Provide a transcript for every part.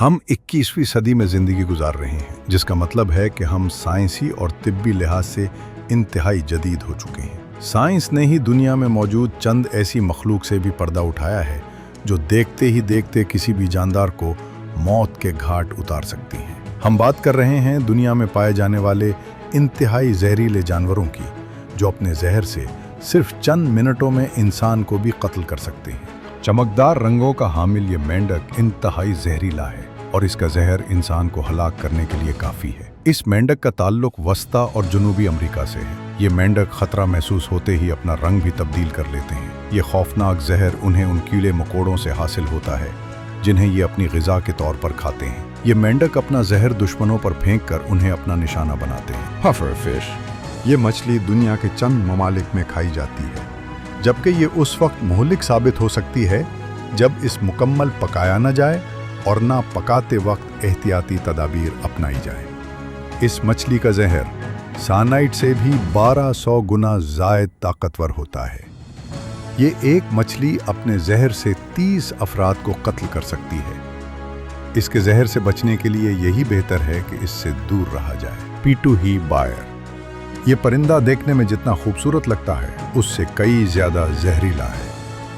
हम 21वीं सदी में ज़िंदगी गुजार रहे हैं, जिसका मतलब है कि हम साइंसी और तिब्बी लिहाज से इंतहाई जदीद हो चुके हैं। साइंस ने ही दुनिया में मौजूद चंद ऐसी मखलूक से भी पर्दा उठाया है जो देखते ही देखते किसी भी जानदार को मौत के घाट उतार सकती हैं। हम बात कर रहे हैं दुनिया में पाए जाने वाले इंतहाई जहरीले जानवरों की, जो अपने जहर से सिर्फ चंद मिनटों में इंसान को भी कत्ल कर सकते हैं। चमकदार रंगों का हामिल ये मेंढक इंतहाई जहरीला है और इसका जहर इंसान को हलाक करने के लिए काफ़ी है। इस मेंढक का ताल्लुक वस्ता और जनूबी अमेरिका से है। ये मेंढक खतरा महसूस होते ही अपना रंग भी तब्दील कर लेते हैं। ये खौफनाक जहर उन्हें उन कीड़े मकोड़ों से हासिल होता है जिन्हें ये अपनी ग़िज़ा के तौर पर खाते हैं। ये मेंढक अपना जहर दुश्मनों पर फेंक कर उन्हें अपना निशाना बनाते हैं। पफर फिश, ये मछली दुनिया के चंद ममालिक में खाई जाती है, जबकि ये उस वक्त मुहलिक साबित हो सकती है जब इस मुकम्मल पकाया न जाए और ना पकाते वक्त एहतियाती तदाबीर अपनाई जाए। इस मछली का जहर सानाइड से भी 1200 गुना ज़ायद ताकतवर होता है। ये एक मछली अपने जहर से 30 अफराद को कत्ल कर सकती है। इसके जहर से बचने के लिए यही बेहतर है कि इससे दूर रहा जाए। पीटूही बायर, ये परिंदा देखने में जितना खूबसूरत लगता है उससे कई ज़्यादा जहरीला है।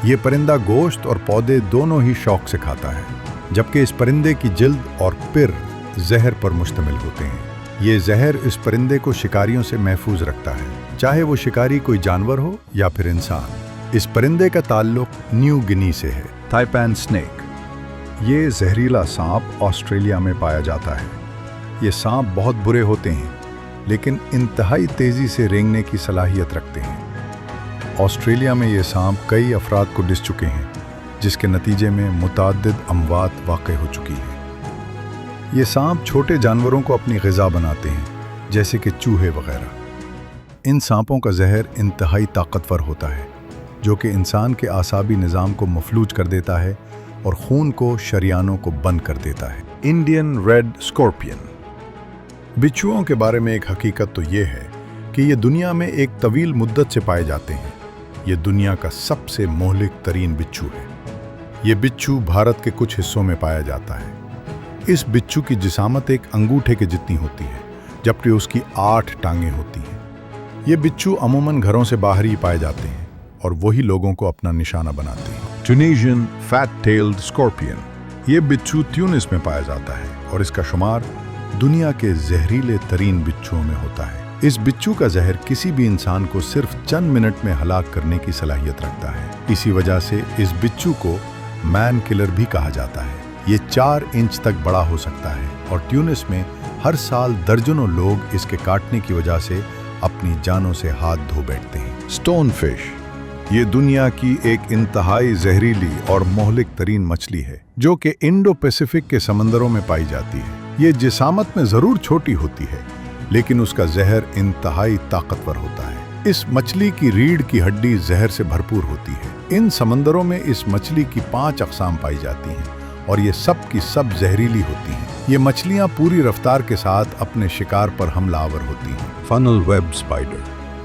ये परिंदा गोश्त और पौधे दोनों ही शौक से खाता है, जबकि इस परिंदे की जिल्द और पिर जहर पर मुश्तमिल होते हैं। ये जहर इस परिंदे को शिकारियों से महफूज रखता है, चाहे वो शिकारी कोई जानवर हो या फिर इंसान। इस परिंदे का ताल्लुक न्यू गिनी से है। ताइपैन स्नेक, ये जहरीला सांप ऑस्ट्रेलिया में पाया जाता है। ये सांप बहुत बुरे होते हैं, लेकिन इंतहाई तेज़ी से रेंगने की सलाहियत रखते हैं। ऑस्ट्रेलिया में ये सांप कई अफराद को डिस चुके हैं, जिसके नतीजे में मुताद्दिद अमवात वाक़ई हो चुकी है। ये सांप छोटे जानवरों को अपनी ग़िज़ा बनाते हैं, जैसे कि चूहे वगैरह। इन सांपों का जहर इंतहाई ताकतवर होता है, जो कि इंसान के आसाबी निज़ाम को मफलूज कर देता है और खून को शरियानों को बंद कर देता है। इंडियन रेड स्कॉर्पियन, बिच्छुओं के बारे में एक हकीकत तो ये है कि ये दुनिया में एक तवील मुद्दत से पाए जाते हैं। ये दुनिया का सबसे मोहलिक तरीन बिच्छू है। ये बिच्छू भारत के कुछ हिस्सों में पाया जाता है। इस बिच्छू की जिसामत एक अंगूठे के जितनी होती है, जबकि उसकी 8 टांगें होती हैं। ये बिच्छू अमूमन घरों से बाहर ही पाए जाते हैं और वही लोगों को अपना निशाना बनाते हैं। ट्यूनीशियन फैट टेल्ड स्कॉर्पियन, ये बिच्छू ट्यूनिस में पाया जाता है और इसका शुमार दुनिया के जहरीले तरीन बिच्छुओं में होता है। इस बिच्छू का जहर किसी भी इंसान को सिर्फ चंद मिनट में हलाक करने की सलाहियत रखता है। इसी वजह से इस बिच्छू को मैन किलर भी कहा जाता है। ये 4 इंच तक बड़ा हो सकता है और ट्यूनिस में हर साल दर्जनों लोग इसके काटने की वजह से अपनी जानों से हाथ धो बैठते हैं। स्टोन फिश, ये दुनिया की एक इंतहाई जहरीली और मोहलिक तरीन मछली है, जो कि इंडो पैसिफिक के समंदरों में पाई जाती है। ये जिसामत में ज़रूर छोटी होती है, लेकिन उसका जहर इंतहाई ताकतवर होता है। इस मछली की रीढ़ की हड्डी जहर से भरपूर होती है। इन समंदरों में इस मछली की 5 अक़साम पाई जाती हैं और ये सब की सब जहरीली होती हैं। ये मछलियाँ पूरी रफ्तार के साथ अपने शिकार पर हमलावर होती हैं। फनल वेब स्पाइडर,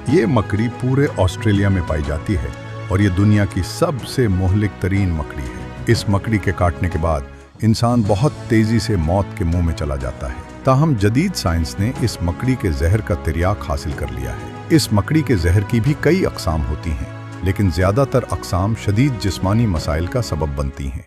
ये मकड़ी पूरे ऑस्ट्रेलिया में पाई जाती है और ये दुनिया की सबसे मोहलिक तरीन मकड़ी है। इस मकड़ी के काटने के बाद इंसान बहुत तेज़ी से मौत के मुंह में चला जाता है। ताहम जदीद साइंस ने इस मकड़ी के जहर का तिर्याक हासिल कर लिया है। इस मकड़ी के जहर की भी कई अक़साम होती हैं, लेकिन ज़्यादातर अक़साम शदीद जिस्मानी मसाइल का सबब बनती हैं।